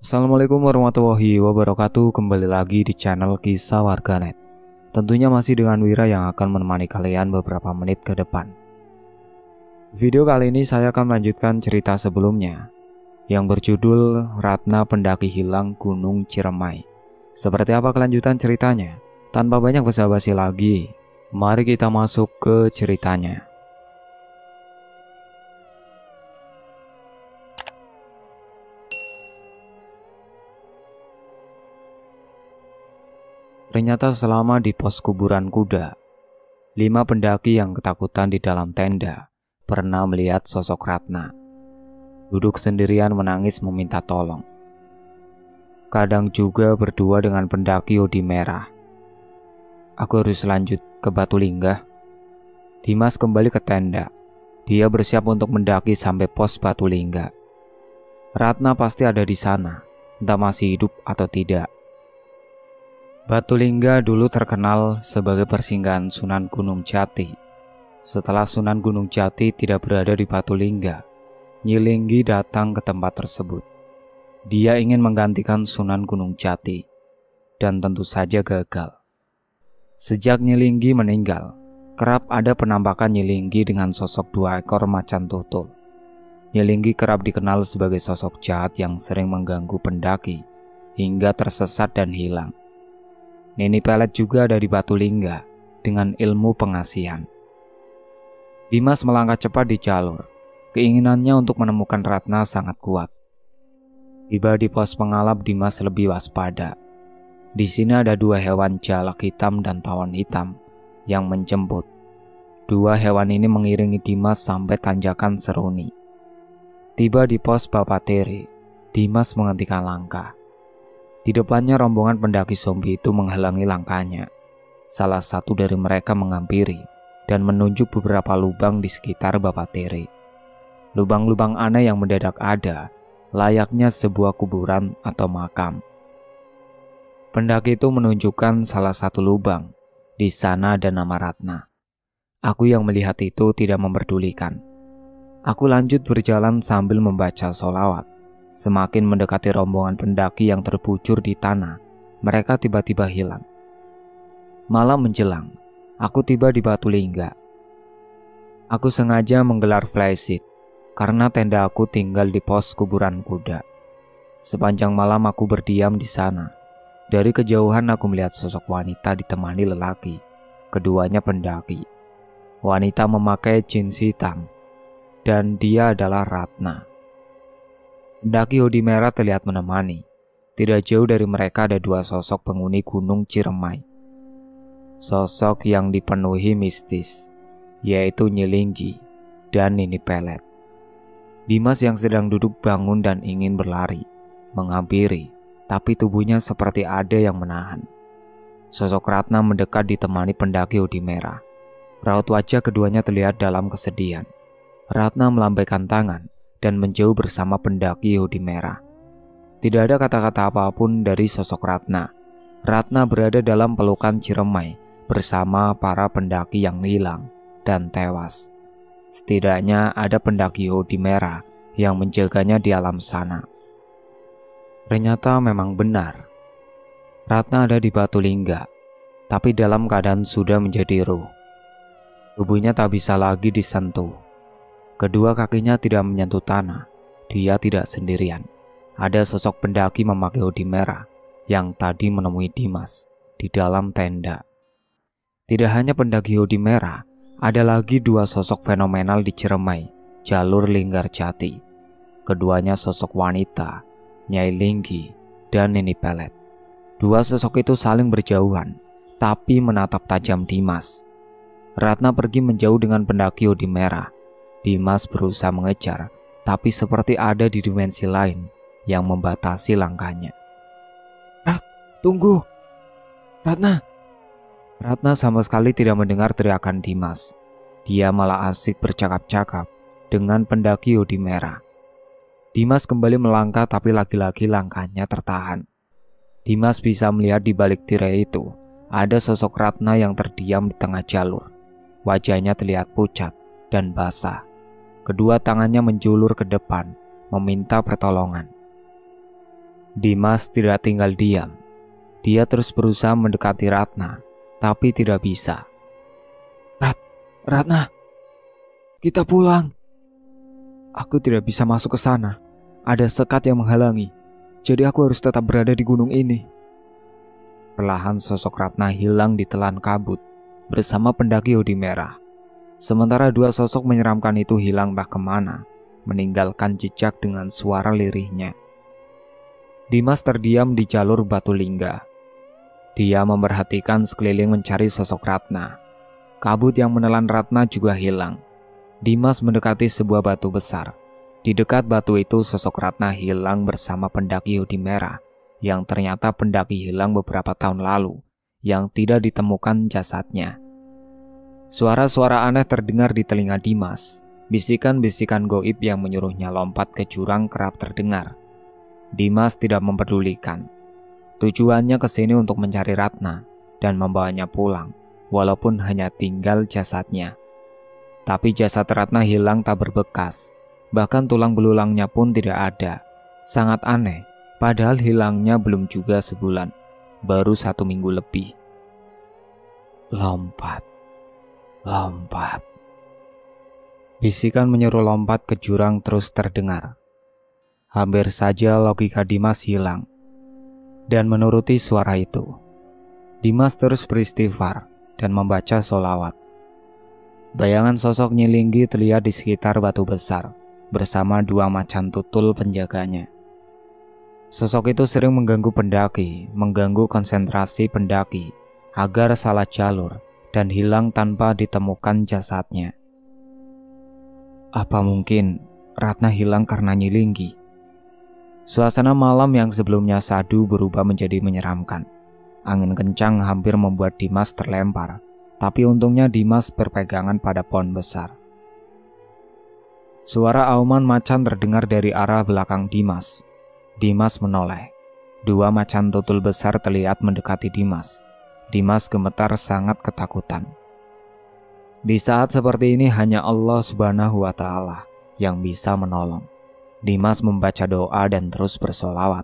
Assalamualaikum warahmatullahi wabarakatuh. Kembali lagi di channel Kisah Warganet. Tentunya masih dengan Wira yang akan menemani kalian beberapa menit ke depan. Video kali ini saya akan melanjutkan cerita sebelumnya yang berjudul Ratna Pendaki Hilang Gunung Ciremai. Seperti apa kelanjutan ceritanya? Tanpa banyak basa-basi lagi, mari kita masuk ke ceritanya. Ternyata selama di pos kuburan kuda, 5 pendaki yang ketakutan di dalam tenda pernah melihat sosok Ratna. Duduk sendirian menangis meminta tolong. Kadang juga berdua dengan pendaki hoodie merah. Aku harus lanjut ke Batu Linggah. Dimas kembali ke tenda. Dia bersiap untuk mendaki sampai pos Batu Linggah. Ratna pasti ada di sana, entah masih hidup atau tidak. Batu Linggah dulu terkenal sebagai persinggahan Sunan Gunung Jati. Setelah Sunan Gunung Jati tidak berada di Batu Linggah, Nyi Linggi datang ke tempat tersebut. Dia ingin menggantikan Sunan Gunung Jati, dan tentu saja gagal. Sejak Nyi Linggi meninggal, kerap ada penampakan Nyi Linggi dengan sosok 2 ekor macan tutul. Nyi Linggi kerap dikenal sebagai sosok jahat yang sering mengganggu pendaki hingga tersesat dan hilang. Nini Pelet juga ada di Batu Linggah dengan ilmu pengasihan. Dimas melangkah cepat di jalur. Keinginannya untuk menemukan Ratna sangat kuat. Tiba di pos pengalap, Dimas lebih waspada. Di sini ada 2 hewan jalak hitam dan tawon hitam yang menjemput. 2 hewan ini mengiringi Dimas sampai tanjakan Seruni. Tiba di pos Bapatere, Dimas menghentikan langkah. Di depannya rombongan pendaki zombie itu menghalangi langkahnya. Salah satu dari mereka menghampiri dan menunjuk beberapa lubang di sekitar Bapatere. Lubang-lubang aneh yang mendadak ada, layaknya sebuah kuburan atau makam. Pendaki itu menunjukkan salah satu lubang. Di sana ada nama Ratna. Aku yang melihat itu tidak memperdulikan. Aku lanjut berjalan sambil membaca sholawat. Semakin mendekati rombongan pendaki yang terbujur di tanah, mereka tiba-tiba hilang. Malam menjelang, aku tiba di Batu Linggah. Aku sengaja menggelar flashlight karena tenda aku tinggal di pos kuburan kuda. Sepanjang malam aku berdiam di sana. Dari kejauhan aku melihat sosok wanita ditemani lelaki. Keduanya pendaki. Wanita memakai jeans hitam dan dia adalah Ratna. Pendaki hoodie merah terlihat menemani. Tidak jauh dari mereka ada 2 sosok penghuni Gunung Ciremai. Sosok yang dipenuhi mistis, yaitu Nyi Linggi dan Nini Pelet. Dimas yang sedang duduk bangun dan ingin berlari, menghampiri, tapi tubuhnya seperti ada yang menahan. Sosok Ratna mendekat ditemani pendaki hoodie merah. Raut wajah keduanya terlihat dalam kesedihan. Ratna melambaikan tangan dan menjauh bersama pendaki hoodie merah. Tidak ada kata-kata apapun dari sosok Ratna. Ratna berada dalam pelukan Ciremai bersama para pendaki yang hilang dan tewas. Setidaknya ada pendaki hoodie merah yang menjaganya di alam sana. Ternyata memang benar. Ratna ada di Batu Linggah, tapi dalam keadaan sudah menjadi ruh. Tubuhnya tak bisa lagi disentuh. Kedua kakinya tidak menyentuh tanah. Dia tidak sendirian. Ada sosok pendaki memakai hoodie merah yang tadi menemui Dimas di dalam tenda. Tidak hanya pendaki hoodie merah, ada lagi 2 sosok fenomenal di Ciremai, jalur Linggarjati. Keduanya sosok wanita, Nyai Linggi dan Nini Pelet. 2 sosok itu saling berjauhan, tapi menatap tajam Dimas. Ratna pergi menjauh dengan pendaki hoodie merah. Dimas berusaha mengejar, tapi seperti ada di dimensi lain yang membatasi langkahnya. Tunggu! Ratna! Ratna sama sekali tidak mendengar teriakan Dimas. Dia malah asik bercakap-cakap dengan pendaki hoodie merah. Dimas kembali melangkah, tapi lagi-lagi langkahnya tertahan. Dimas bisa melihat di balik tirai itu ada sosok Ratna yang terdiam di tengah jalur. Wajahnya terlihat pucat dan basah. Kedua tangannya menjulur ke depan, meminta pertolongan. Dimas tidak tinggal diam. Dia terus berusaha mendekati Ratna, tapi tidak bisa. Ratna, kita pulang. Aku tidak bisa masuk ke sana. Ada sekat yang menghalangi. Jadi aku harus tetap berada di gunung ini. Perlahan sosok Ratna hilang di telan kabut bersama pendaki hoodie merah. Sementara dua sosok menyeramkan itu hilang entah kemana, meninggalkan jejak dengan suara lirihnya. Dimas terdiam di jalur batu lingga. Dia memperhatikan sekeliling mencari sosok Ratna. Kabut yang menelan Ratna juga hilang. Dimas mendekati sebuah batu besar. Di dekat batu itu sosok Ratna hilang bersama pendaki hoodie merah yang ternyata pendaki hilang beberapa tahun lalu yang tidak ditemukan jasadnya. Suara-suara aneh terdengar di telinga Dimas. Bisikan-bisikan goib yang menyuruhnya lompat ke jurang kerap terdengar. Dimas tidak mempedulikan. Tujuannya ke sini untuk mencari Ratna dan membawanya pulang, walaupun hanya tinggal jasadnya. Tapi jasad Ratna hilang tak berbekas. Bahkan tulang belulangnya pun tidak ada. Sangat aneh, padahal hilangnya belum juga sebulan, baru 1 minggu lebih. Lompat. Bisikan menyuruh lompat ke jurang terus terdengar. Hampir saja logika Dimas hilang. Dan menuruti suara itu, Dimas terus beristighfar dan membaca sholawat. Bayangan sosok Nyilinggi terlihat di sekitar batu besar bersama 2 macan tutul penjaganya. Sosok itu sering mengganggu pendaki, mengganggu konsentrasi pendaki agar salah jalur dan hilang tanpa ditemukan jasadnya. Apa mungkin Ratna hilang karena Nyilinggi? Suasana malam yang sebelumnya sadu berubah menjadi menyeramkan. Angin kencang hampir membuat Dimas terlempar, tapi untungnya Dimas berpegangan pada pohon besar. Suara auman macan terdengar dari arah belakang Dimas. Dimas menoleh. 2 macan tutul besar terlihat mendekati Dimas. Dimas gemetar sangat ketakutan. Di saat seperti ini hanya Allah Subhanahu wa Ta'ala yang bisa menolong. Dimas membaca doa dan terus bersolawat.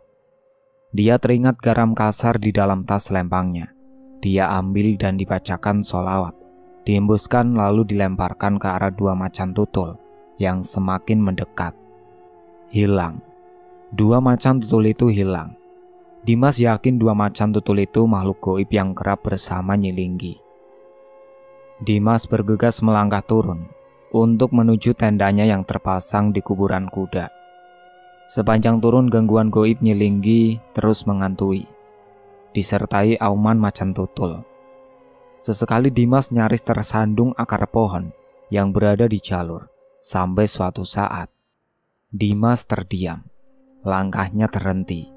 Dia teringat garam kasar di dalam tas lempangnya. Dia ambil dan dibacakan solawat. Dihembuskan lalu dilemparkan ke arah 2 macan tutul yang semakin mendekat. Hilang. 2 macan tutul itu hilang. Dimas yakin 2 macan tutul itu makhluk goib yang kerap bersama Nyilinggi. Dimas bergegas melangkah turun untuk menuju tendanya yang terpasang di kuburan kuda. Sepanjang turun gangguan goib Nyilinggi terus menghantui, disertai auman macan tutul. Sesekali Dimas nyaris tersandung akar pohon yang berada di jalur. Sampai suatu saat, Dimas terdiam. Langkahnya terhenti.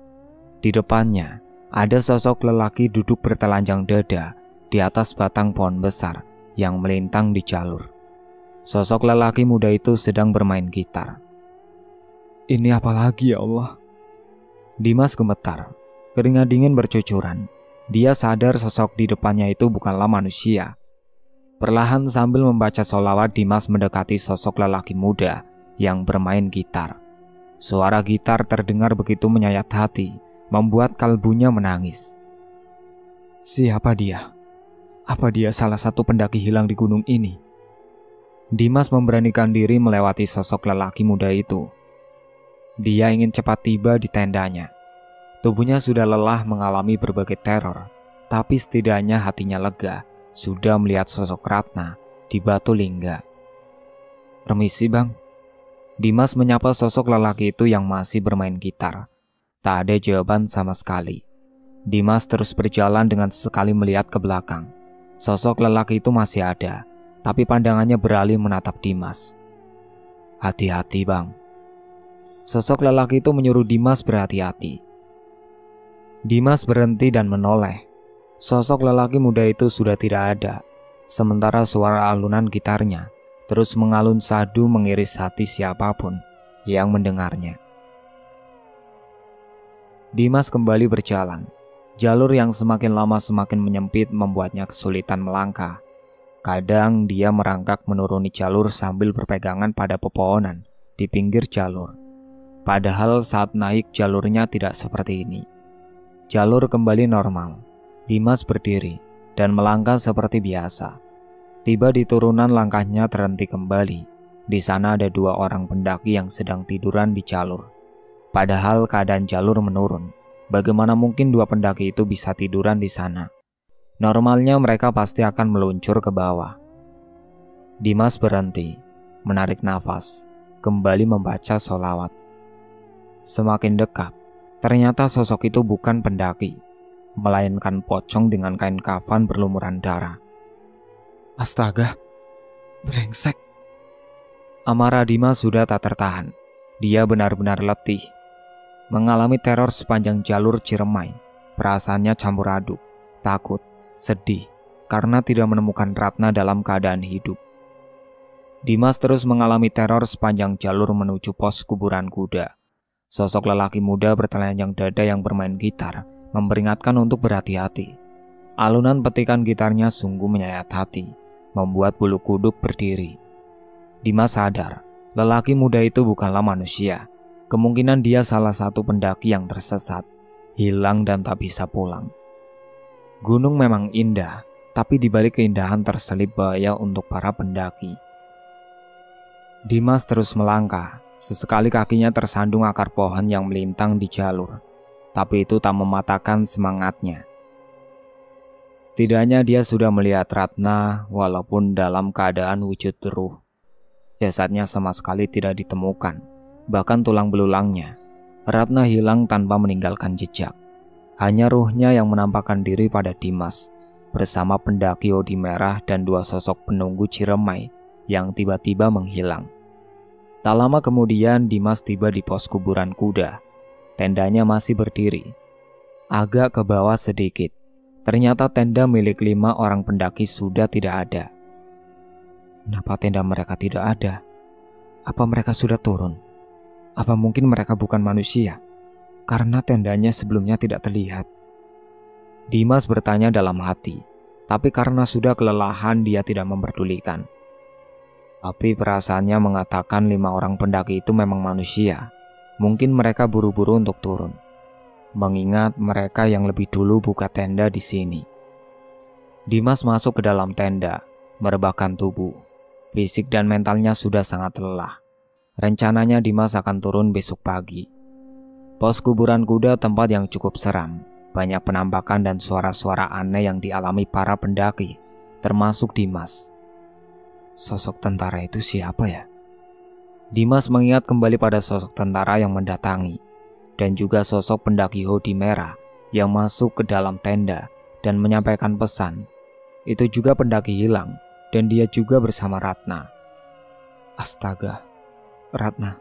Di depannya, ada sosok lelaki duduk bertelanjang dada di atas batang pohon besar yang melintang di jalur. Sosok lelaki muda itu sedang bermain gitar. Ini apa lagi ya Allah? Dimas gemetar. Keringat dingin bercucuran. Dia sadar sosok di depannya itu bukanlah manusia. Perlahan sambil membaca sholawat, Dimas mendekati sosok lelaki muda yang bermain gitar. Suara gitar terdengar begitu menyayat hati, membuat kalbunya menangis. Siapa dia? Apa dia salah satu pendaki hilang di gunung ini? Dimas memberanikan diri melewati sosok lelaki muda itu. Dia ingin cepat tiba di tendanya. Tubuhnya sudah lelah mengalami berbagai teror, tapi setidaknya hatinya lega. Sudah melihat sosok Ratna di batu lingga. Permisi bang. Dimas menyapa sosok lelaki itu yang masih bermain gitar. Tak ada jawaban sama sekali. Dimas terus berjalan dengan sesekali melihat ke belakang. Sosok lelaki itu masih ada, tapi pandangannya beralih menatap Dimas. Hati-hati bang. Sosok lelaki itu menyuruh Dimas berhati-hati. Dimas berhenti dan menoleh. Sosok lelaki muda itu sudah tidak ada, sementara suara alunan gitarnya terus mengalun sadu mengiris hati siapapun yang mendengarnya. Dimas kembali berjalan. Jalur yang semakin lama semakin menyempit membuatnya kesulitan melangkah. Kadang dia merangkak menuruni jalur sambil berpegangan pada pepohonan di pinggir jalur. Padahal saat naik jalurnya tidak seperti ini. Jalur kembali normal. Dimas berdiri dan melangkah seperti biasa. Tiba di turunan, langkahnya terhenti kembali. Di sana ada 2 orang pendaki yang sedang tiduran di jalur. Padahal keadaan jalur menurun. Bagaimana mungkin 2 pendaki itu bisa tiduran di sana? Normalnya mereka pasti akan meluncur ke bawah. Dimas berhenti, menarik nafas, kembali membaca sholawat. Semakin dekat, ternyata sosok itu bukan pendaki, melainkan pocong dengan kain kafan berlumuran darah. Astaga, brengsek. Amarah Dimas sudah tak tertahan. Dia benar-benar letih. Mengalami teror sepanjang jalur Ciremai. Perasaannya campur aduk, takut, sedih, karena tidak menemukan Ratna dalam keadaan hidup. Dimas terus mengalami teror sepanjang jalur menuju pos kuburan kuda. Sosok lelaki muda bertelanjang dada yang bermain gitar memperingatkan untuk berhati-hati. Alunan petikan gitarnya sungguh menyayat hati, membuat bulu kuduk berdiri. Dimas sadar, lelaki muda itu bukanlah manusia. Kemungkinan dia salah satu pendaki yang tersesat, hilang dan tak bisa pulang. Gunung memang indah, tapi di balik keindahan terselip bahaya untuk para pendaki. Dimas terus melangkah. Sesekali kakinya tersandung akar pohon yang melintang di jalur, tapi itu tak mematahkan semangatnya. Setidaknya dia sudah melihat Ratna walaupun dalam keadaan wujud ruh. Jasadnya sama sekali tidak ditemukan, bahkan tulang belulangnya. Ratna hilang tanpa meninggalkan jejak. Hanya ruhnya yang menampakkan diri pada Dimas, bersama pendaki Odi Merah dan 2 sosok penunggu Ciremai yang tiba-tiba menghilang. Tak lama kemudian Dimas tiba di pos kuburan kuda. Tendanya masih berdiri. Agak ke bawah sedikit. Ternyata tenda milik 5 orang pendaki sudah tidak ada. Kenapa tenda mereka tidak ada? Apa mereka sudah turun? Apa mungkin mereka bukan manusia? Karena tendanya sebelumnya tidak terlihat. Dimas bertanya dalam hati. Tapi karena sudah kelelahan dia tidak memperdulikan. Tapi perasaannya mengatakan 5 orang pendaki itu memang manusia. Mungkin mereka buru-buru untuk turun, mengingat mereka yang lebih dulu buka tenda di sini. Dimas masuk ke dalam tenda, merebahkan tubuh. Fisik dan mentalnya sudah sangat lelah. Rencananya Dimas akan turun besok pagi. Pos kuburan kuda tempat yang cukup seram. Banyak penampakan dan suara-suara aneh yang dialami para pendaki, termasuk Dimas. Sosok tentara itu siapa ya? Dimas mengingat kembali pada sosok tentara yang mendatangi, dan juga sosok pendaki hoodie merah yang masuk ke dalam tenda dan menyampaikan pesan. Itu juga pendaki hilang, dan dia juga bersama Ratna. Astaga, Ratna,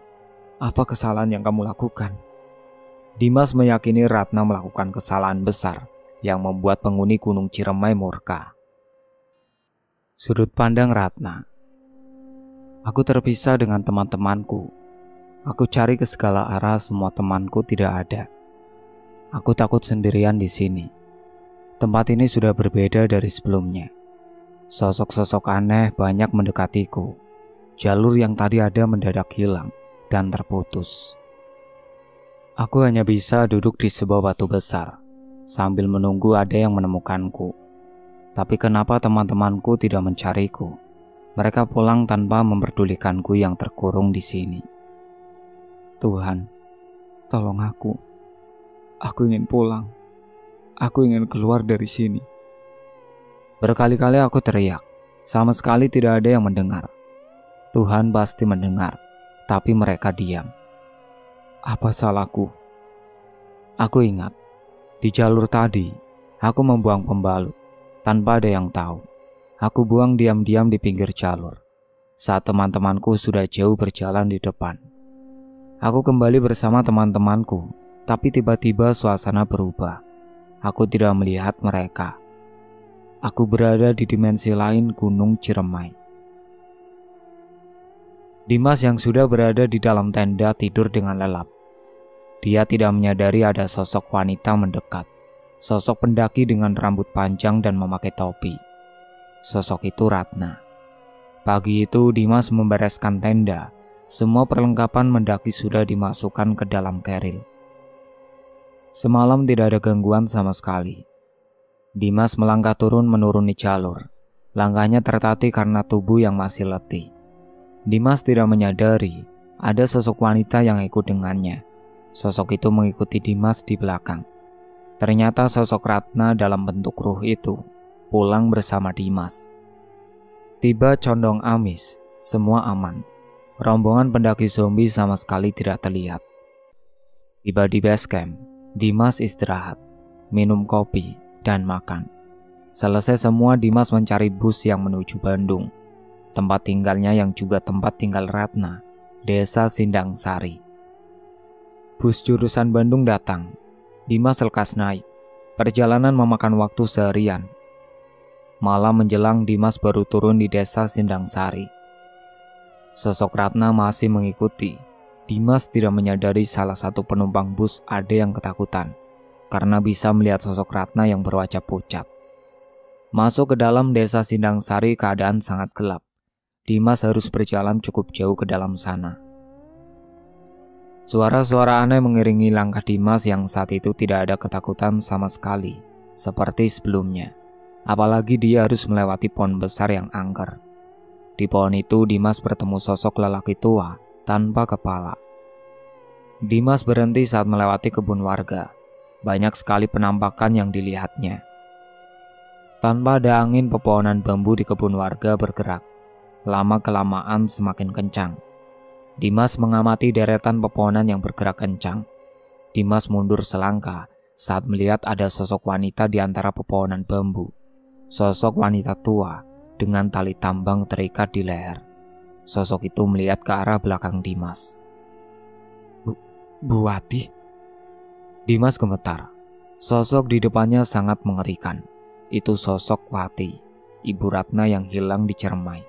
apa kesalahan yang kamu lakukan? Dimas meyakini Ratna melakukan kesalahan besar yang membuat penghuni Gunung Ciremai murka. Sudut pandang Ratna. Aku terpisah dengan teman-temanku. Aku cari ke segala arah, semua temanku tidak ada. Aku takut sendirian di sini. Tempat ini sudah berbeda dari sebelumnya. Sosok-sosok aneh banyak mendekatiku. Jalur yang tadi ada mendadak hilang dan terputus. Aku hanya bisa duduk di sebuah batu besar sambil menunggu ada yang menemukanku. Tapi kenapa teman-temanku tidak mencariku? Mereka pulang tanpa memperdulikanku yang terkurung di sini. Tuhan, tolong aku. Aku ingin pulang. Aku ingin keluar dari sini. Berkali-kali aku teriak, sama sekali tidak ada yang mendengar. Tuhan pasti mendengar, tapi mereka diam. Apa salahku? Aku ingat, di jalur tadi, aku membuang pembalut. Tanpa ada yang tahu, aku buang diam-diam di pinggir jalur. Saat teman-temanku sudah jauh berjalan di depan, aku kembali bersama teman-temanku, tapi tiba-tiba suasana berubah. Aku tidak melihat mereka. Aku berada di dimensi lain Gunung Ciremai. Dimas yang sudah berada di dalam tenda tidur dengan lelap. Dia tidak menyadari ada sosok wanita mendekat. Sosok pendaki dengan rambut panjang dan memakai topi. Sosok itu Ratna. Pagi itu Dimas membereskan tenda Semua perlengkapan mendaki sudah dimasukkan ke dalam keril. Semalam tidak ada gangguan sama sekali. Dimas melangkah turun menuruni jalur. Langkahnya tertatih karena tubuh yang masih letih. Dimas tidak menyadari ada sosok wanita yang ikut dengannya. Sosok itu mengikuti Dimas di belakang. Ternyata sosok Ratna dalam bentuk ruh itu pulang bersama Dimas. Tiba condong amis, semua aman. Rombongan pendaki zombie sama sekali tidak terlihat. Tiba di base camp, Dimas istirahat, minum kopi, dan makan. Selesai semua, Dimas mencari bus yang menuju Bandung, tempat tinggalnya yang juga tempat tinggal Ratna, Desa Sindang Sari. Bus jurusan Bandung datang. Dimas lekas naik. Perjalanan memakan waktu seharian. Malam menjelang, Dimas baru turun di Desa Sindang Sari. Sosok Ratna masih mengikuti. Dimas tidak menyadari salah satu penumpang bus ada yang ketakutan karena bisa melihat sosok Ratna yang berwajah pucat. Masuk ke dalam Desa Sindang Sari keadaan sangat gelap. Dimas harus berjalan cukup jauh ke dalam sana. Suara-suara aneh mengiringi langkah Dimas yang saat itu tidak ada ketakutan sama sekali, seperti sebelumnya. Apalagi dia harus melewati pohon besar yang angker. Di pohon itu Dimas bertemu sosok lelaki tua tanpa kepala. Dimas berhenti saat melewati kebun warga. Banyak sekali penampakan yang dilihatnya. Tanpa ada angin, pepohonan bambu di kebun warga bergerak. Lama-kelamaan semakin kencang. Dimas mengamati deretan pepohonan yang bergerak kencang. Dimas mundur selangkah saat melihat ada sosok wanita di antara pepohonan bambu. Sosok wanita tua dengan tali tambang terikat di leher. Sosok itu melihat ke arah belakang Dimas. Buati? Dimas gemetar. Sosok di depannya sangat mengerikan. Itu sosok Wati, ibu Ratna yang hilang di Ciremai.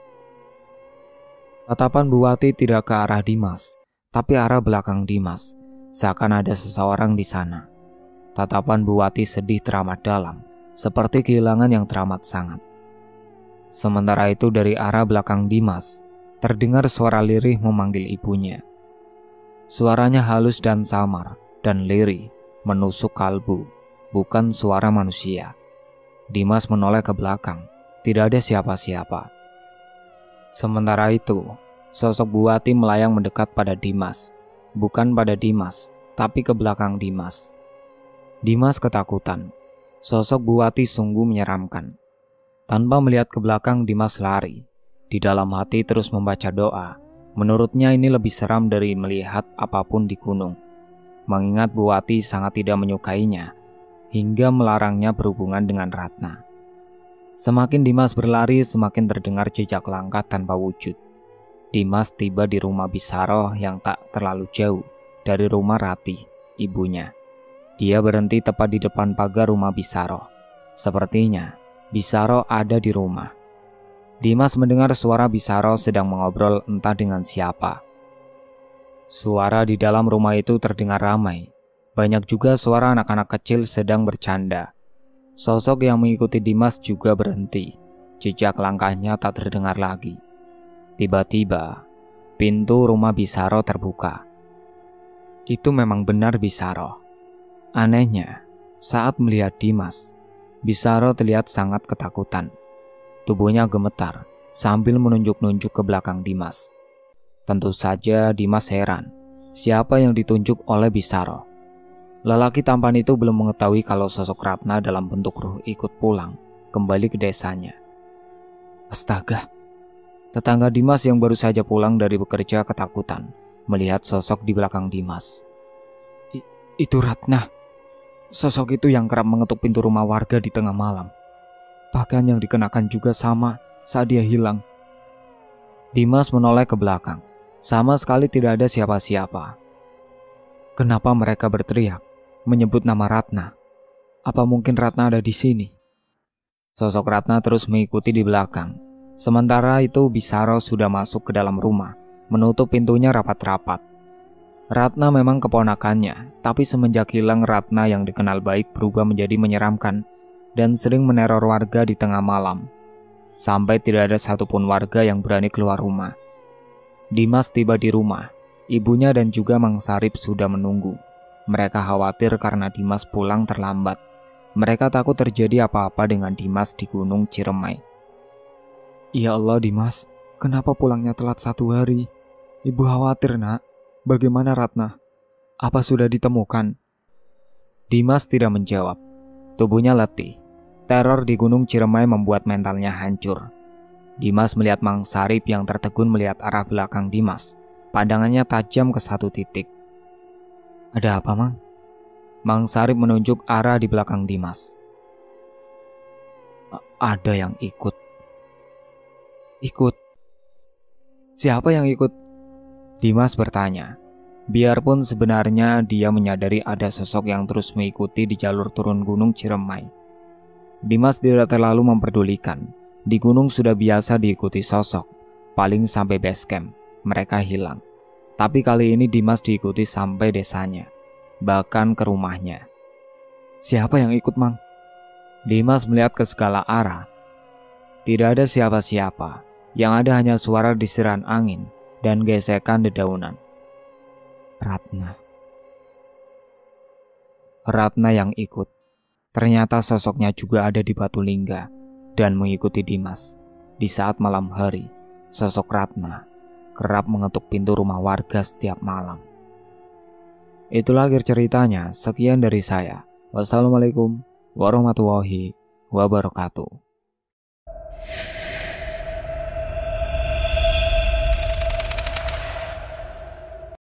Tatapan Bu Wati tidak ke arah Dimas, tapi arah belakang Dimas, seakan ada seseorang di sana. Tatapan Bu Wati sedih teramat dalam, seperti kehilangan yang teramat sangat. Sementara itu dari arah belakang Dimas, terdengar suara lirih memanggil ibunya. Suaranya halus dan samar, dan lirih, menusuk kalbu, bukan suara manusia. Dimas menoleh ke belakang, tidak ada siapa-siapa. Sementara itu, sosok Bu Wati melayang mendekat pada Dimas, bukan pada Dimas, tapi ke belakang Dimas. Dimas ketakutan. Sosok Bu Wati sungguh menyeramkan. Tanpa melihat ke belakang, Dimas lari. Di dalam hati terus membaca doa. Menurutnya ini lebih seram dari melihat apapun di gunung. Mengingat Bu Wati sangat tidak menyukainya, hingga melarangnya berhubungan dengan Ratna. Semakin Dimas berlari, semakin terdengar jejak langkah tanpa wujud. Dimas tiba di rumah Bisaroh yang tak terlalu jauh dari rumah Ratih, ibunya. Dia berhenti tepat di depan pagar rumah Bisaroh. Sepertinya Bisaroh ada di rumah. Dimas mendengar suara Bisaroh sedang mengobrol entah dengan siapa. Suara di dalam rumah itu terdengar ramai. Banyak juga suara anak-anak kecil sedang bercanda. Sosok yang mengikuti Dimas juga berhenti. Jejak langkahnya tak terdengar lagi. Tiba-tiba, pintu rumah Bisaroh terbuka. Itu memang benar Bisaroh. Anehnya, saat melihat Dimas, Bisaroh terlihat sangat ketakutan. Tubuhnya gemetar sambil menunjuk-nunjuk ke belakang Dimas. Tentu saja Dimas heran, siapa yang ditunjuk oleh Bisaroh. Lelaki tampan itu belum mengetahui kalau sosok Ratna dalam bentuk ruh ikut pulang, kembali ke desanya. Astaga, tetangga Dimas yang baru saja pulang dari bekerja ketakutan melihat sosok di belakang Dimas. Itu Ratna. Sosok itu yang kerap mengetuk pintu rumah warga di tengah malam. Bahkan yang dikenakan juga sama saat dia hilang. Dimas menoleh ke belakang. Sama sekali tidak ada siapa-siapa. Kenapa mereka berteriak, menyebut nama Ratna? Apa mungkin Ratna ada di sini? Sosok Ratna terus mengikuti di belakang. Sementara itu Bisaroh sudah masuk ke dalam rumah, menutup pintunya rapat-rapat. Ratna memang keponakannya, tapi semenjak hilang Ratna yang dikenal baik berubah menjadi menyeramkan dan sering meneror warga di tengah malam. Sampai tidak ada satupun warga yang berani keluar rumah. Dimas tiba di rumah. Ibunya dan juga Mang Sarip sudah menunggu. Mereka khawatir karena Dimas pulang terlambat. Mereka takut terjadi apa-apa dengan Dimas di Gunung Ciremai. Ya Allah Dimas, kenapa pulangnya telat 1 hari? Ibu khawatir nak. Bagaimana Ratna? Apa sudah ditemukan? Dimas tidak menjawab. Tubuhnya letih. Teror di Gunung Ciremai membuat mentalnya hancur. Dimas melihat Mang Sarip yang tertegun melihat arah belakang Dimas. Pandangannya tajam ke satu titik. Ada apa, Mang? Mang Sarip menunjuk arah di belakang Dimas. Ada yang ikut. Ikut? Siapa yang ikut? Dimas bertanya. Biarpun sebenarnya dia menyadari ada sosok yang terus mengikuti di jalur turun Gunung Ciremai. Dimas tidak terlalu memperdulikan. Di gunung sudah biasa diikuti sosok. Paling sampai base camp, mereka hilang. Tapi kali ini Dimas diikuti sampai desanya. Bahkan ke rumahnya. Siapa yang ikut, Mang? Dimas melihat ke segala arah. Tidak ada siapa-siapa. Yang ada hanya suara desiran angin dan gesekan dedaunan. Ratna yang ikut. Ternyata sosoknya juga ada di Batu Lingga dan mengikuti Dimas. Di saat malam hari, sosok Ratna kerap mengetuk pintu rumah warga setiap malam. Itulah akhir ceritanya. Sekian dari saya. Wassalamualaikum warahmatullahi wabarakatuh.